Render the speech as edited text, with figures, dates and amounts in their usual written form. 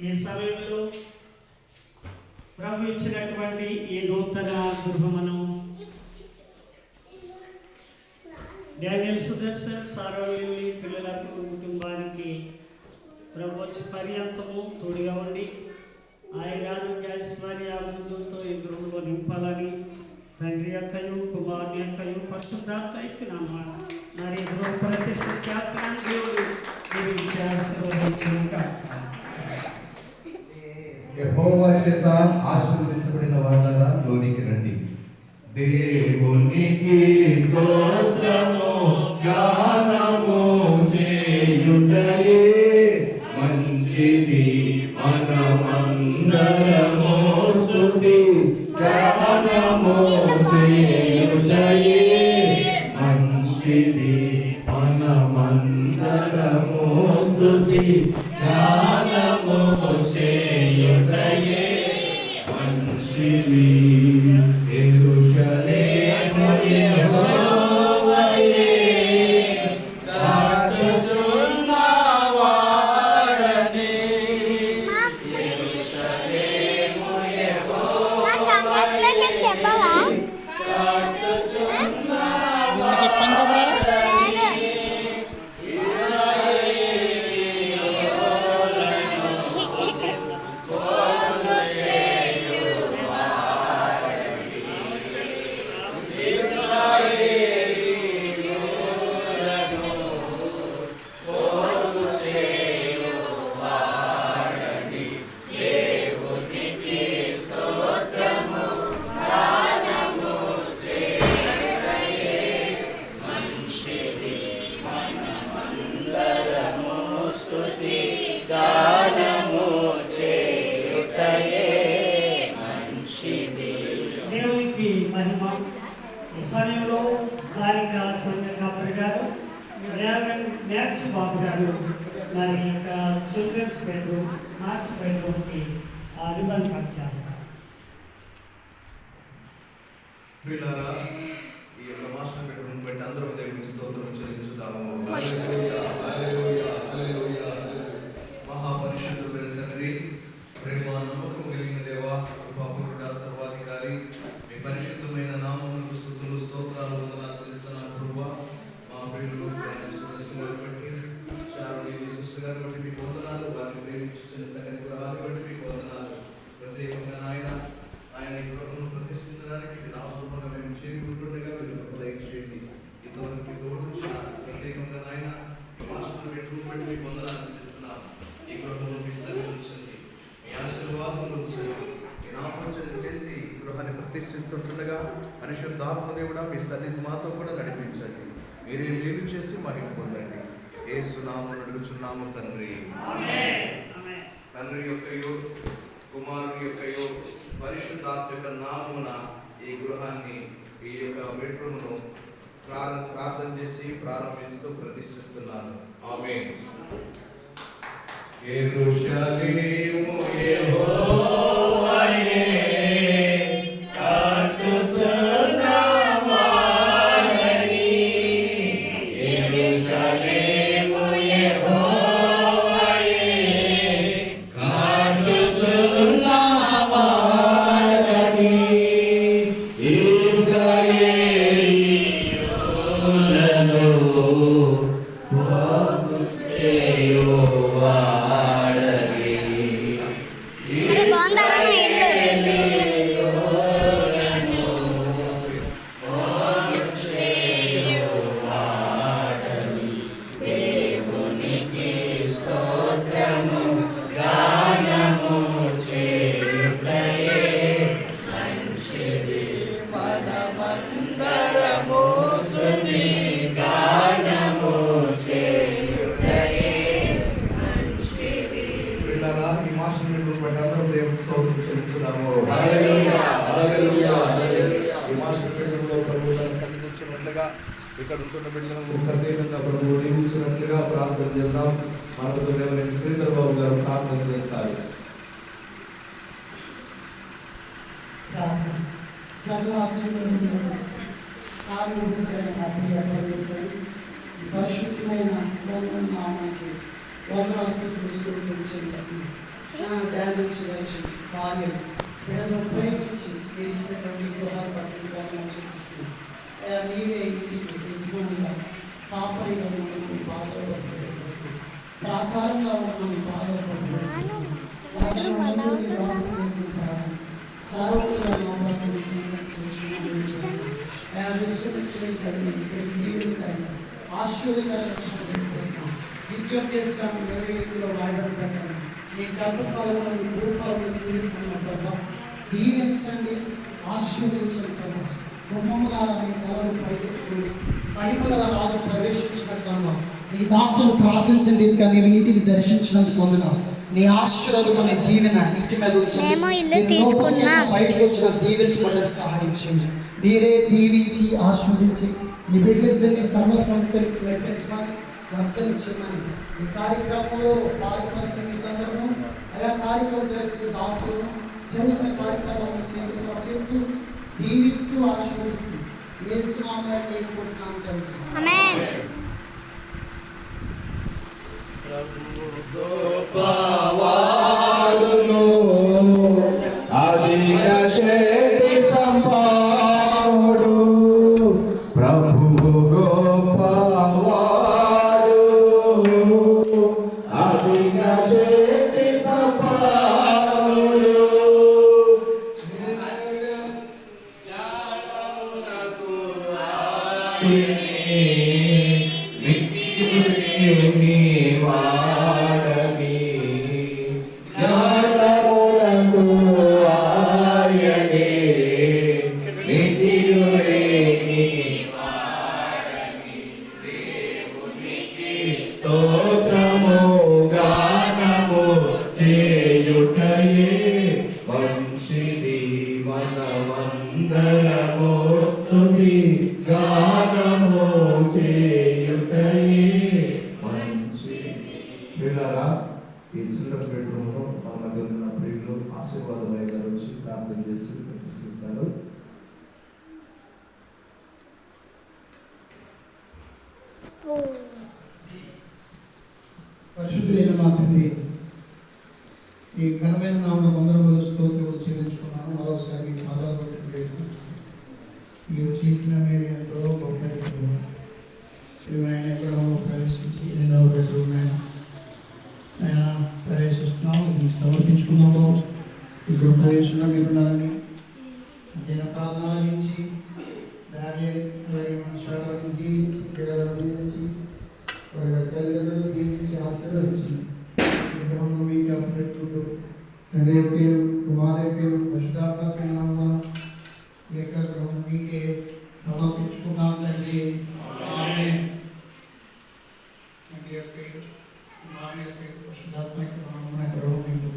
ఈ సమయంలో ప్రభు ఇచ్చినటువంటి ఈ నూతన గృహమును డానియల్ సుదర్శన్ సారవల్లి పిల్లలకు కుటుంబానికి ప్రభు వచ్చి పర్యంతము తోడుగా ఉండి ఆయురారోగ్య ఐశ్వర్య అభివృద్ధులతో ఈ గృహంలో నింపాలని తండ్రి యొక్కయు కుమారుని యొక్కయు పరిశుద్ధాత్మ ఎక్కునామ మరి గృహ ప్రతిష్ఠ చేస్తున్నాను. దేవుడు యెహోవా చేత ఆశీర్వదించబడిన వారందరూ లోనికి రండి. దేవునికి స్తోత్రము గానము చేయుటయే మంచిది, మనమందరము స్తుతి గానము చేయుటయే మంచిది, మనమందరము స్తుతి గానము చేయుటయే మంచిది. దేవునికి మహిమ. ఈ సమయంలో స్థానిక సంఘ కాపరి గారు మ్యాథ్స్ బాబు గారు మరి యొక్క చిల్డ్రన్స్ బెడ్రూమ్ మాస్టర్ బెడ్రూమ్కి రిబన్ కట్ చేస్తారు. ప్రియులారా, ఈ యొక్క మాస్టర్ బెడ్రూమ్ బట్టి అందరూ దేవునికి స్తోత్రం చెల్లించుదాము. మహాపరిశుద్ధుడైన తండ్రి, ప్రేమ నమ్మకం కలిగిన దేవా, కృపాపూర్ణుడా, సర్వాధికారి, మీ పరిశుద్ధమైన నామమునకు స్తుతులు స్తోత్రాలు వందనాలు చెల్లిస్తున్నాను ప్రభువా. మా ప్రియులు బట్టి శారదీయ సిస్టర్ గారిని బట్టి మీకు వందనాలు, వారిని ప్రేమించిన చక్కని గృహాన్ని బట్టి మీకు వందనాలు. ప్రత్యేకంగా ఆయన ఈ గృహమును ప్రతిష్ఠించడానికి నామరూపంగా మేము చేరుకుంటుండగా మీరు దయచేయండి. ఇంతవరకు తోడు ప్రత్యేకంగా నాయన మాస్టర్ బెడ్రూమ్ బట్టి మీకు వందనాలు చెల్లిస్తున్నాం. ఈ గృహంలో మీ సన్నిధించండి, మీ ఆశీర్వాదంలో ఉంచండి. మీ నామోచన చేసి ఈ గృహాన్ని ప్రతిష్ఠిస్తుండగా పరిశుద్ధాత్మ దేవుడా మీ సన్నిధి మాతో కూడా నడిపించండి. మీరే మేలు చేసి మహిమ పొందండి. యేసు నామమున అడుగుచున్నాము తండ్రి. తండ్రి యొక్కయో కుమారుని యొక్కయో పరిశుద్ధాత్మ యొక్క నామమున ఈ గృహాన్ని, ఈ యొక్క బెడ్రూమ్ను ప్రార్థన చేసి ప్రారంభిస్తూ ప్రతిష్ఠిస్తున్నాను. ఆమేన్. యెరూషలేము యెహోవాయే కట్టుచున్నవాడని, యెరూషలేము యెహోవాయే కట్టుచున్నవాడని, ఇశ్రాయేలీయులను బాగు చేయువాడని. ఇక్కడ ఉంటున్న బిడ్డలను ప్రత్యేకంగా ప్రభువు నియమించినట్లుగా ప్రార్థన చేద్దాం. మనకు శ్రీధర్ బాబు గారు ప్రార్థన చేస్తారు. పరిశుద్ధమైన నామానికి వందనాలు స్తుతులు చెల్లిస్తున్నాను. డానియల్స్ గారి భార్య బిడ్డలను ప్రేమించి మీరు ఇచ్చినటువంటి గృహాలు పట్టుకుంటామని చూపిస్తుంది. నీవే ఇంటికి యజమానిగా కాపరిగా ఉంటున్న మీ బాధలు పట్టుకునేటువంటి ప్రాకారంగా ఉన్న మీ బాధలు పట్టుకునేటువంటి వాసం చేసిన తర్వాత సార్వత్రిక నామమున విశ్వసించడం కదండి దీవెనకరంగా ఆశీర్వాదకరంగా చూపించుకుంటున్నాం. విజ్ఞప్తిస్తాను 28లో రాయబడిన ప్రకారం నీ గర్భఫలమును నీ భూఫలమును దీవిస్తున్నాను ప్రభా. దీవించండి, ఆశీర్వదించండి ప్రభా. గుమ్మములారా మీ తలను పైకెత్తుకోండి, మహిమగల రాజు ప్రవేశించినట్లుగా నీ దాసులు ప్రార్థించండి. ఇంకా నీ ఇంటిని దర్శించినందుకు పొందుగా నీ ఆశీర్వాదం అనే దీవెన ఇంటి మీద బయటకు వచ్చిన దీవించబడిన సహాయం చేయండి. మీరే దీవించి ఆస్వాదించి నీ బిడ్డలిద్దరిని సర్వసంస్కృతికి నడిపించమని వర్తనిచ్చమని ఈ కార్యక్రమంలో పాలిపస్తులందరూ ఆయా కార్యక్రమం చేస్తున్న దాసులు జరుగుతున్న కార్యక్రమాన్ని చెబుతూ దీవిస్తూ ఆశీర్వదిస్తూ యేసు నామములో వేడుకుంటున్నాం తండ్రి. అధిక శక్తి సంపన్నుడు ప్రభువు గొప్పవాడు. అధిక శక్తి సంపన్నుడు స్తోత్రము గానము చేయుటయే మంచిది మనమందరము స్తుతి గానము చేయుటయే మంచిది. వీళ్ళారా ఈ చిల్డ్రన్ బెడ్రూమ్ లో మన మధ్య ఉన్న ప్రియులు ఆశీర్వాదమయ్య గారు వచ్చి ప్రార్థన చేసి ప్రతిష్ఠిస్తారు. పరిశుద్ధులైన మా తండ్రి, ఈ ఘనమైన నామమున వందనములు స్తోత్రములు చెల్లించుకున్నాను. మరొకసారి మీ పాదాలు పట్టుకులేదు. మీరు చేసిన మీరు ఎంతో గొప్పది. ఆయన ఎక్కడో ప్రవేశించి 2వ బెడ్రూమ్ ఆయన ప్రవేశిస్తున్నాం. మీకు సమర్పించుకున్నాము. ఇప్పుడు ప్రవేశంలో మీరు ఉన్నారని నేను ప్రార్థనించి శాలను జీవించి పిల్లలను జీవించి వారి తల్లిదండ్రులను జీవించి ఆశీర్వదించింది. విగ్రహంలో మీకు అప్పచెప్పు తండ్రి యొక్క కుమారు యొక్క పశుధాత్మక నామమున ఏక గృహం మీకే సమర్పించుకున్నాం తండ్రి. ఆమేన్. తండ్రి యొక్క కుమారు యొక్క పశుధాత్మక నామమున గృహం మీకు